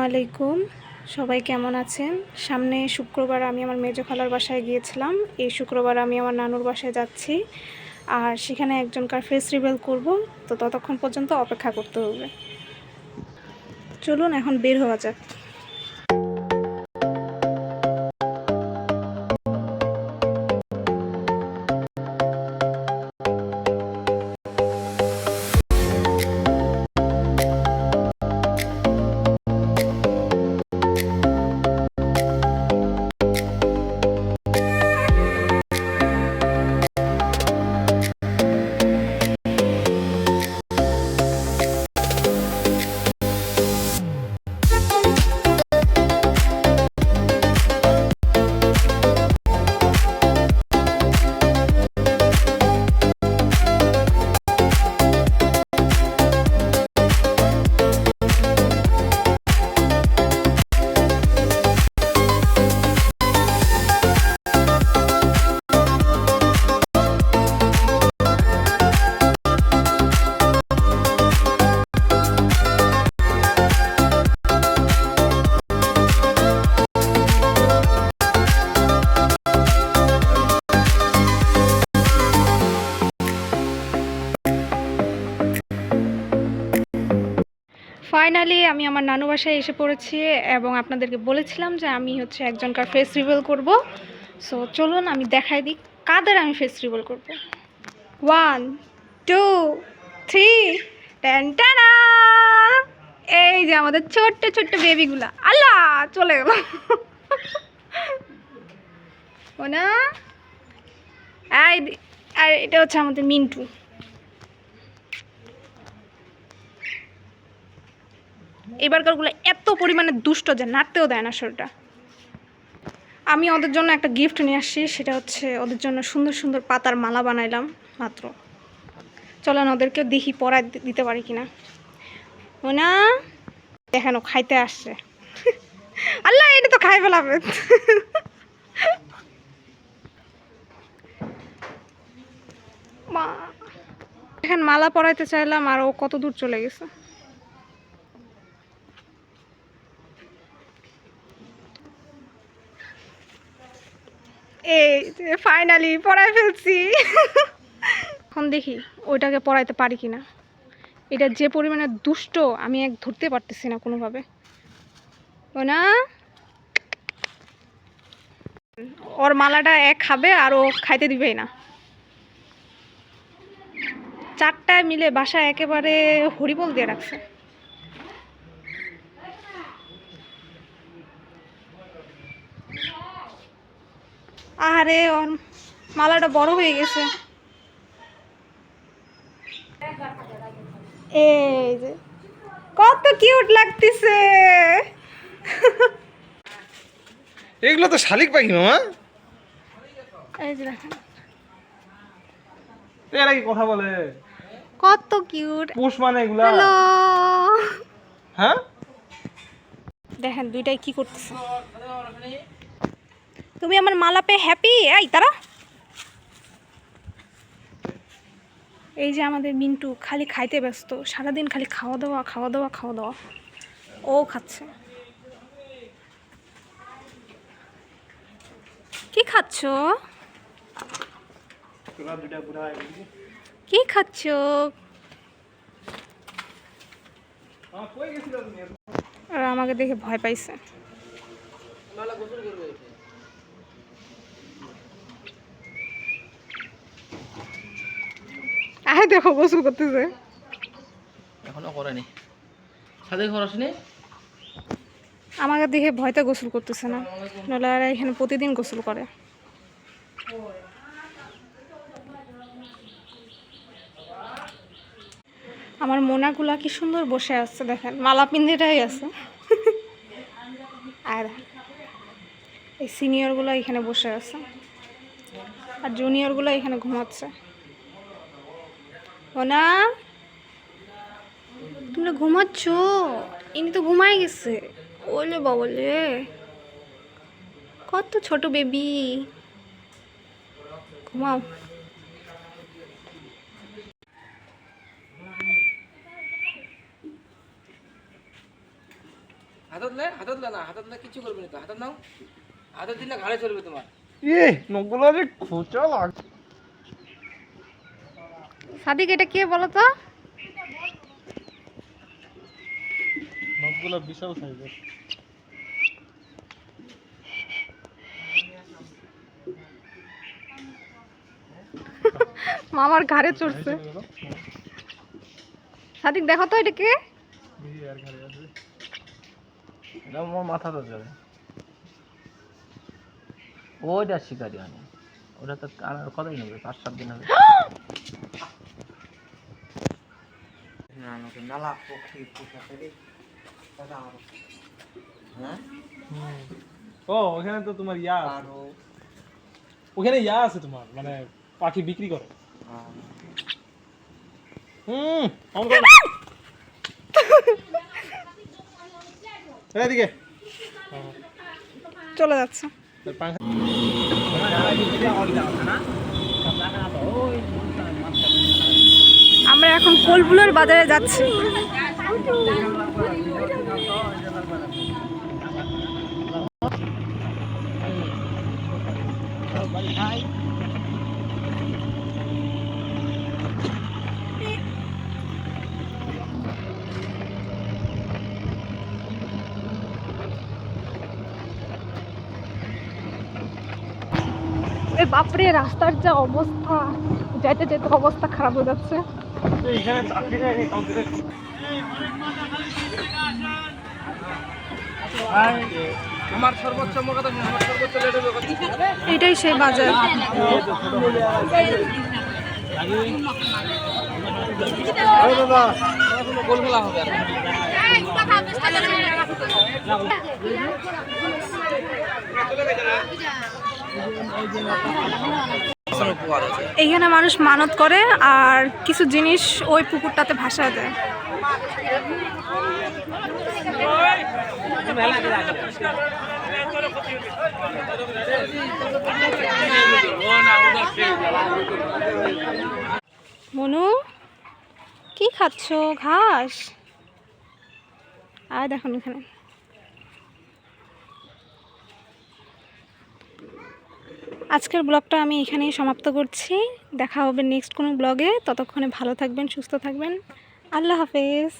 আলাইকুম, সবাই কেমন আছেন? সামনে শুক্রবার আমি আমার মেজো খালার বাসায় গিয়েছিলাম। এই শুক্রবার আমি আমার নানুর বাসায় যাচ্ছি, আর সেখানে একজনকার ফেস রিভিল করব। তো ততক্ষণ পর্যন্ত অপেক্ষা করতে হবে। চলুন এখন বের হওয়া যাক। ফাইনালি আমি আমার নানু বাসায় এসে পড়েছি এবং আপনাদেরকে বলেছিলাম যে আমি হচ্ছে একজনকার ফেস রিভিল করব। সো চলুন আমি দেখাই দিই কাদের আমি ফেস রিভিল করব। 1 2 3 টেনটানা। এই যে আমাদের ছোট্ট ছোট্ট বেবিগুলা। আল্লাহ চলে গেল না। আর এটা হচ্ছে আমাদের মিন্টু। এবারকারগুলো এত পরিমাণে দুষ্ট যে নাড়তেও দেয় না শরীরটা। আমি ওদের জন্য একটা গিফট নিয়ে আসছি, সেটা হচ্ছে ওদের জন্য সুন্দর সুন্দর পাতার মালা বানাইলাম মাত্র। চলেন ওদেরকে দেখি পরায় দিতে পারি কিনা। ও না দেখানো খাইতে আসছে। আল্লাহ এটা তো খাই ফেলাবে। মা এখন মালা পরাইতে চাইলাম আর ও কত দূর চলে গেছে। এই যে ফাইনালি পড়াই ফেলছি। এখন দেখি ওইটাকে পড়াইতে পারি কিনা। এটা যে পরিমাণে দুষ্ট আমি ধরতে পারতেছি না কোনোভাবে। ও না ওর মালাটা খাবে আর ও খাইতে দিবেই না। চারটায় মিলে বাসায় একেবারে হরিবোল দিয়ে রাখছে। আরে ওর মালাটা বড় হয়ে গেছে। এই যে কত কিউট লাগতেছে। এগুলো তো শালিক পাখি মামা। এই যে দেখেন এরা কি কথা বলে? কত কিউট। পোষ মানে এগুলা। হ্যালো হ্যাঁ দেখেন দুইটাই কি করতেছে। তুমি আমার মালা পেয়ে হ্যাপি? এই তারা এই যে আমাদের মিন্টু খালি খাইতে ব্যস্ত, সারাদিন খালি খাওয়া দাওয়া খাওয়া দাওয়া খাওয়া দাওয়া। ও খাচ্ছে। কি খাচ্ছ? কি খাচ্ছ? আর আমাকে দেখে ভয় পাইছে। আয় দেখো গোসল করতেছে। এখনো করেনি। সাথে খরচনি আমাকে দেখে ভয়তে গোসল করতেছে না, নাহলে আর এখানে প্রতিদিন গোসল করে। আমার মোনাগুলা কি সুন্দর বসে আছে দেখেন, মালা পিন্দিটাই আছে। আর এই সিনিয়রগুলো এখানে বসে আছে আর জুনিয়রগুলো এখানে ঘুমাচ্ছে। ও না তোমরা ঘুমাচ্ছ? ইনি তো ঘুমাই গেছে। ওলে বাবলে কত ছোট বেবি। ঘুমাও। হাতত না হাতত না কিছু করবে না তো হাতত নাও হাতত দিলে ঘাড়ে চলবে তোমার নখগুলো যে খোঁচা লাগছে। সাদিক এটা কে বলো তো? নখগুলো বিশাল সাইজের। মামার ঘাড়ে চড়ছে। সাদিক দেখো তো এটা কে? এটা আমার মাথা তো যাবে ওইটা শিকারি আনে ওটা তো আনার কতই নেবে 5-7 দিন হবে ও ওখানে তো তোমার ইয়া আছে। ওখানে ইয়া আছে তোমার মানে পাখি বিক্রি করে। এদিকে চলে যাচ্ছে। আমরা এখন কোলবুলের বাজারে যাচ্ছি। এ বাপরে, রাস্তার যা অবস্থা, যেতে যেতে অবস্থা খারাপ হয়ে যাচ্ছে। এখানে চাকরি যায়নি কাউকে। আমার সর্বোচ্চ মর্যাদা আমার সর্বোচ্চ লেট হবে এটাই সেই বাজার। গোলমেলা হবে এইখানে মানুষ মানত করে আর কিছু জিনিস ওই পুকুরটাতে ভাসা দেয়। মনু কি খাচ্ছ? ঘাস? আর দেখুন এখানে আজকের ব্লগটা আমি এখানেই সমাপ্ত করছি। দেখা হবে নেক্সট কোনো ব্লগে। ততক্ষণে ভালো থাকবেন, সুস্থ থাকবেন। আল্লাহ হাফেজ।